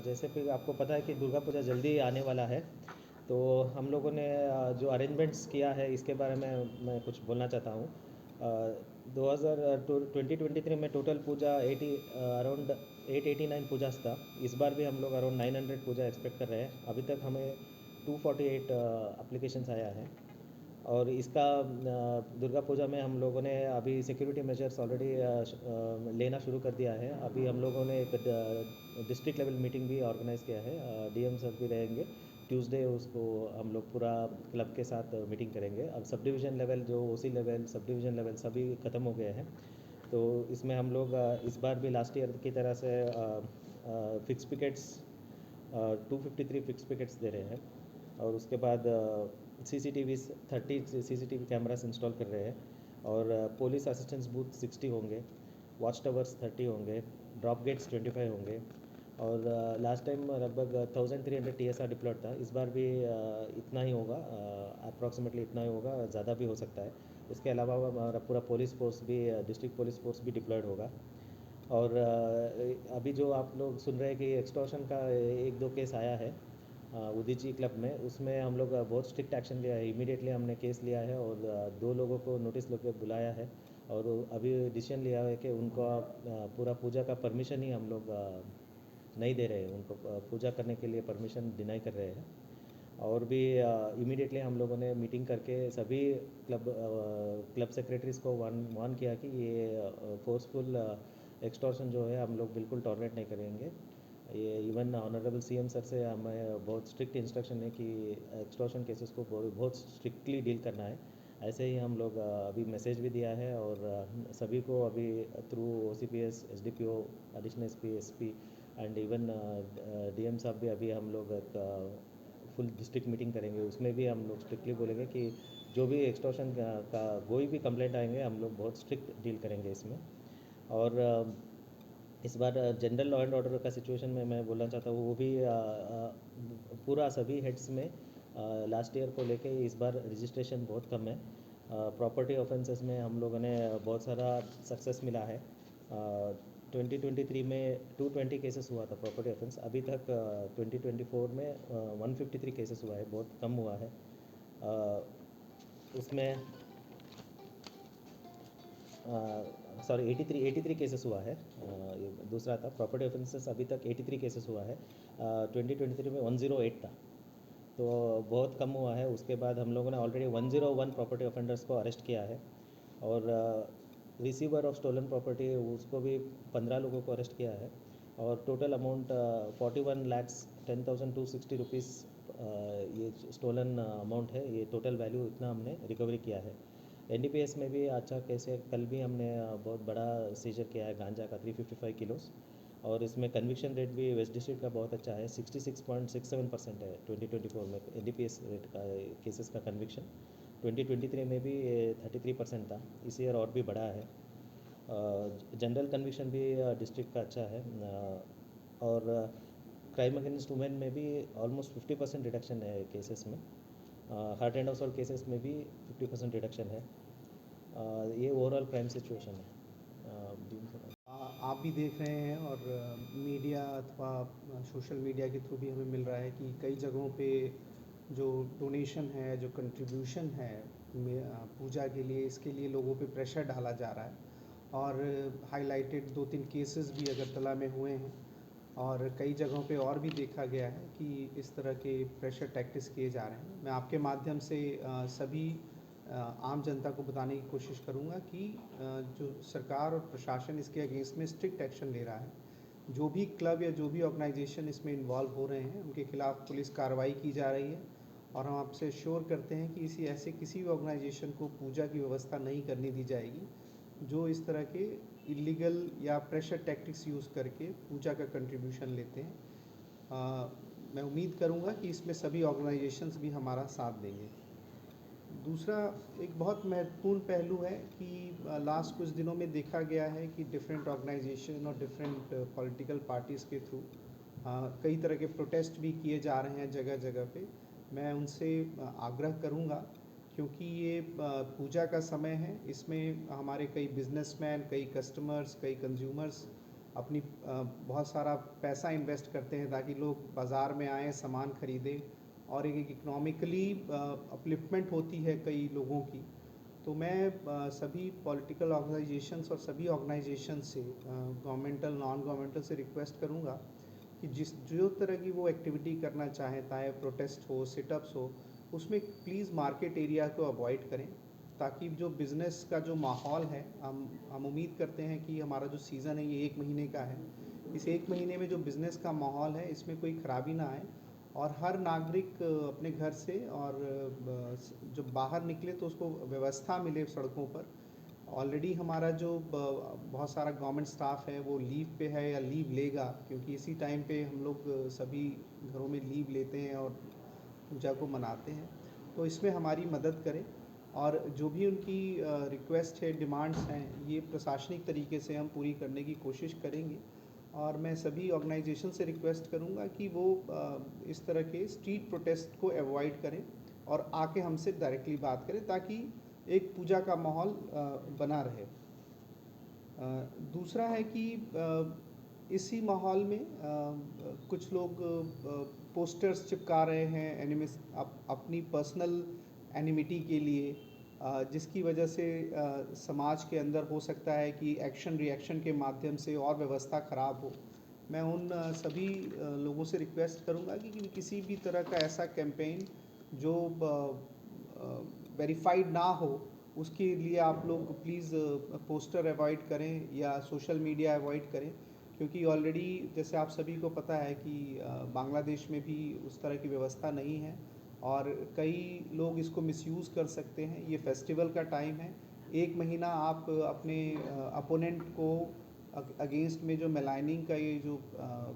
जैसे कि आपको पता है कि दुर्गा पूजा जल्दी आने वाला है, तो हम लोगों ने जो अरेंजमेंट्स किया है इसके बारे में मैं कुछ बोलना चाहता हूँ। 2023 में टोटल पूजा 80 अराउंड 889 पूजास था। इस बार भी हम लोग अराउंड 900 पूजा एक्सपेक्ट कर रहे हैं। अभी तक हमें 248 एप्लीकेशंस आया है। और इसका दुर्गा पूजा में हम लोगों ने अभी सिक्योरिटी मेजर्स ऑलरेडी लेना शुरू कर दिया है। अभी हम लोगों ने एक डिस्ट्रिक्ट लेवल मीटिंग भी ऑर्गेनाइज़ किया है। डीएम सर भी रहेंगे ट्यूसडे, उसको हम लोग पूरा क्लब के साथ मीटिंग करेंगे। अब सब डिवीज़न लेवल, जो ओसी लेवल, सब डिवीज़न लेवल सभी ख़त्म हो गए हैं। तो इसमें हम लोग इस बार भी लास्ट ईयर की तरह से फिक्स पिकेट्स 253 फिक्स पिकेट्स दे रहे हैं। और उसके बाद CCTV 30 CCTV कैमरास इंस्टॉल कर रहे हैं। और पुलिस असिस्टेंस बूथ 60 होंगे, वॉच टावर्स 30 होंगे, ड्रॉप गेट्स 25 होंगे। और लास्ट टाइम लगभग 1300 TSR डिप्लॉयड था। इस बार भी इतना ही होगा, अप्रॉक्सीमेटली इतना ही होगा, ज़्यादा भी हो सकता है। इसके अलावा हमारा पूरा पुलिस फोर्स भी, डिस्ट्रिक्ट पुलिस फोर्स भी डिप्लॉयड होगा। और अभी जो आप लोग सुन रहे हैं कि एक्सटॉर्शन का एक दो केस आया है उदीची क्लब में, उसमें हम लोग बहुत स्ट्रिक्ट एक्शन लिया है। इमीडिएटली हमने केस लिया है और दो लोगों को नोटिस लेकर बुलाया है। और अभी डिसीजन लिया है कि उनको पूरा पूजा का परमिशन ही हम लोग नहीं दे रहे हैं। उनको पूजा करने के लिए परमिशन डिनाई कर रहे हैं। और भी इमीडिएटली हम लोगों ने मीटिंग करके सभी क्लब सेक्रेटरीज़ को वार्न किया कि ये फोर्सफुल एक्सटॉर्शन जो है हम लोग बिल्कुल टॉलरेट नहीं करेंगे। ये इवन ऑनरेबल CM सर से हमें बहुत स्ट्रिक्ट इंस्ट्रक्शन है कि एक्सटॉर्शन केसेस को बहुत स्ट्रिक्टली डील करना है। ऐसे ही हम लोग अभी मैसेज भी दिया है। और सभी को अभी through OCPS, SDPO, additional SP and even DM साहब भी अभी हम लोग फुल डिस्ट्रिक्ट मीटिंग करेंगे। उसमें भी हम लोग स्ट्रिक्टली बोलेंगे कि जो भी एक्सटॉर्शन का कोई भी कंप्लेंट आएंगे हम लोग बहुत स्ट्रिक्ट डील करेंगे इसमें। और इस बार जनरल लॉ एंड ऑर्डर का सिचुएशन में मैं बोलना चाहता हूँ, वो भी पूरा सभी हेड्स में लास्ट ईयर को लेके इस बार रजिस्ट्रेशन बहुत कम है। प्रॉपर्टी ऑफेंसेस में हम लोगों ने बहुत सारा सक्सेस मिला है। 2023 में 220 केसेस हुआ था प्रॉपर्टी ऑफेंस। अभी तक 2024 में 153 केसेस हुआ है, बहुत कम हुआ है। उसमें सॉरी 83 केसेस हुआ है। ये दूसरा था प्रॉपर्टी ऑफेंसेस, अभी तक 83 केसेस हुआ है। 2023 में 108 था, तो बहुत कम हुआ है। उसके बाद हम लोगों ने ऑलरेडी 101 प्रॉपर्टी ऑफेंडर्स को अरेस्ट किया है। और रिसीवर ऑफ स्टोलन प्रॉपर्टी, उसको भी 15 लोगों को अरेस्ट किया है। और टोटल अमाउंट 41,10,260 रुपीज़ ये स्टोलन अमाउंट है। ये टोटल वैल्यू इतना हमने रिकवरी किया है। NDPS में भी अच्छा कैसे, कल भी हमने बहुत बड़ा सीजर किया है गांजा का 355 किलोस। और इसमें कन्विक्शन रेट भी वेस्ट डिस्ट्रिक्ट का बहुत अच्छा है, 66.67% है 2024 में NDPS रेट का केसेस का कन्विक्शन। 2023 में भी 33% था। इस ईयर और भी बढ़ा है। जनरल कन्विक्शन भी डिस्ट्रिक्ट का अच्छा है। और क्राइम अगेंस्ट वुमेन में भी ऑलमोस्ट 50% रिडक्शन है केसेस में। हार्ट एंड असॉल्ट केसेस में भी 50% रिडक्शन है। ये ओवरऑल क्राइम सिचुएशन है। आप भी देख रहे हैं और मीडिया अथवा सोशल मीडिया के थ्रू भी हमें मिल रहा है कि कई जगहों पे जो डोनेशन है, जो कंट्रीब्यूशन है पूजा के लिए, इसके लिए लोगों पे प्रेशर डाला जा रहा है। और हाईलाइटेड 2-3 केसेस भी अगरतला में हुए हैं और कई जगहों पे और भी देखा गया है कि इस तरह के प्रेशर टैक्टिक्स किए जा रहे हैं। मैं आपके माध्यम से सभी आम जनता को बताने की कोशिश करूंगा कि जो सरकार और प्रशासन इसके अगेंस्ट में स्ट्रिक्ट एक्शन ले रहा है। जो भी क्लब या जो भी ऑर्गेनाइजेशन इसमें इन्वॉल्व हो रहे हैं उनके खिलाफ पुलिस कार्रवाई की जा रही है। और हम आपसे श्योर करते हैं कि ऐसे किसी भी ऑर्गेनाइजेशन को पूजा की व्यवस्था नहीं करने दी जाएगी जो इस तरह के इलीगल या प्रेशर टैक्टिक्स यूज़ करके पूजा का कंट्रीब्यूशन लेते हैं। मैं उम्मीद करूंगा कि इसमें सभी ऑर्गेनाइजेशंस भी हमारा साथ देंगे। दूसरा एक बहुत महत्वपूर्ण पहलू है कि लास्ट कुछ दिनों में देखा गया है कि डिफरेंट ऑर्गेनाइजेशन और डिफरेंट पॉलिटिकल पार्टीज़ के थ्रू कई तरह के प्रोटेस्ट भी किए जा रहे हैं जगह जगह पे। मैं उनसे आग्रह करूंगा, क्योंकि ये पूजा का समय है, इसमें हमारे कई बिजनेसमैन, कई कस्टमर्स, कई कंज्यूमर्स अपनी बहुत सारा पैसा इन्वेस्ट करते हैं ताकि लोग बाज़ार में आएँ, सामान खरीदें और एक इकोनॉमिकली अपलिफ्टमेंट होती है कई लोगों की। तो मैं सभी पॉलिटिकल ऑर्गेनाइजेशंस और सभी ऑर्गेनाइजेशन से गवर्नमेंटल नॉन गवर्नमेंटल से रिक्वेस्ट करूंगा कि जो तरह की वो एक्टिविटी करना चाहें, चाहे प्रोटेस्ट हो, सिटअप्स हो, उसमें प्लीज़ मार्केट एरिया को अवॉइड करें, ताकि जो बिज़नेस का जो माहौल है, हम उम्मीद करते हैं कि हमारा जो सीज़न है ये 1 महीने का है। इस 1 महीने में जो बिज़नेस का माहौल है इसमें कोई ख़राबी ना आए और हर नागरिक अपने घर से और जब बाहर निकले तो उसको व्यवस्था मिले सड़कों पर। ऑलरेडी हमारा जो बहुत सारा गवर्नमेंट स्टाफ है वो लीव पे है या लीव लेगा, क्योंकि इसी टाइम पे हम लोग सभी घरों में लीव लेते हैं और पूजा को मनाते हैं। तो इसमें हमारी मदद करें और जो भी उनकी रिक्वेस्ट है, डिमांड्स हैं, ये प्रशासनिक तरीके से हम पूरी करने की कोशिश करेंगे। और मैं सभी ऑर्गेनाइजेशन से रिक्वेस्ट करूंगा कि वो इस तरह के स्ट्रीट प्रोटेस्ट को अवॉइड करें और आके हमसे डायरेक्टली बात करें, ताकि एक पूजा का माहौल बना रहे। दूसरा है कि इसी माहौल में कुछ लोग पोस्टर्स चिपका रहे हैं अपनी पर्सनल एनिमिटी के लिए, जिसकी वजह से समाज के अंदर हो सकता है कि एक्शन रिएक्शन के माध्यम से और व्यवस्था ख़राब हो। मैं उन सभी लोगों से रिक्वेस्ट करूंगा कि किसी भी तरह का ऐसा कैंपेन जो वेरीफाइड ना हो, उसके लिए आप लोग प्लीज़ पोस्टर अवॉइड करें या सोशल मीडिया अवॉइड करें, क्योंकि ऑलरेडी जैसे आप सभी को पता है कि बांग्लादेश में भी उस तरह की व्यवस्था नहीं है और कई लोग इसको मिसयूज़ कर सकते हैं। ये फेस्टिवल का टाइम है, 1 महीना आप अपने अपोनेंट को अगेंस्ट में जो मेलाइनिंग का ये जो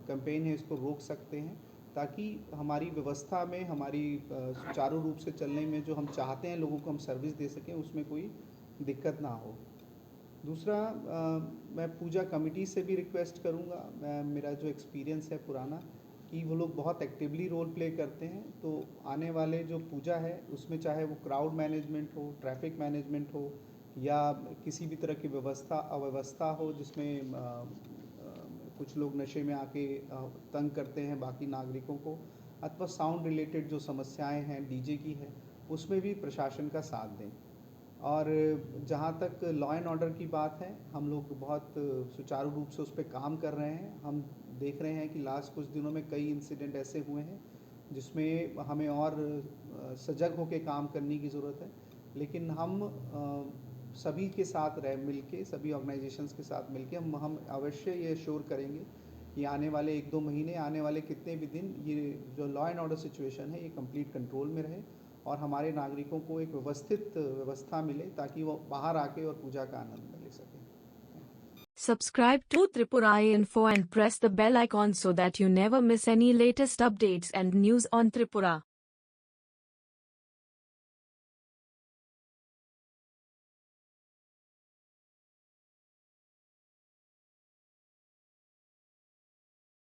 कैंपेन है इसको रोक सकते हैं, ताकि हमारी व्यवस्था में, हमारी सुचारू रूप से चलने में जो हम चाहते हैं लोगों को हम सर्विस दे सकें, उसमें कोई दिक्कत ना हो। दूसरा, मैं पूजा कमेटी से भी रिक्वेस्ट करूँगा, मेरा जो एक्सपीरियंस है पुराना, कि वो लोग बहुत एक्टिवली रोल प्ले करते हैं। तो आने वाले जो पूजा है उसमें चाहे वो क्राउड मैनेजमेंट हो, ट्रैफिक मैनेजमेंट हो या किसी भी तरह की अव्यवस्था हो जिसमें कुछ लोग नशे में आके तंग करते हैं बाकी नागरिकों को, अथवा साउंड रिलेटेड जो समस्याएं हैं डीजे की है, उसमें भी प्रशासन का साथ दें। और जहाँ तक लॉ एंड ऑर्डर की बात है, हम लोग बहुत सुचारू रूप से उस पर काम कर रहे हैं। हम देख रहे हैं कि लास्ट कुछ दिनों में कई इंसिडेंट ऐसे हुए हैं जिसमें हमें और सजग होकर काम करने की ज़रूरत है। लेकिन हम सभी के साथ मिलके, सभी ऑर्गेनाइजेशंस के साथ मिलके हम अवश्य ये श्योर करेंगे कि आने वाले 1-2 महीने, आने वाले कितने भी दिन, ये जो लॉ एंड ऑर्डर सिचुएशन है ये कंप्लीट कंट्रोल में रहे और हमारे नागरिकों को एक व्यवस्थित व्यवस्था मिले, ताकि वो बाहर आके और पूजा का आनंद ले सकें। Subscribe to Tripura Info and press the bell icon so that you never miss any latest updates and news on Tripura.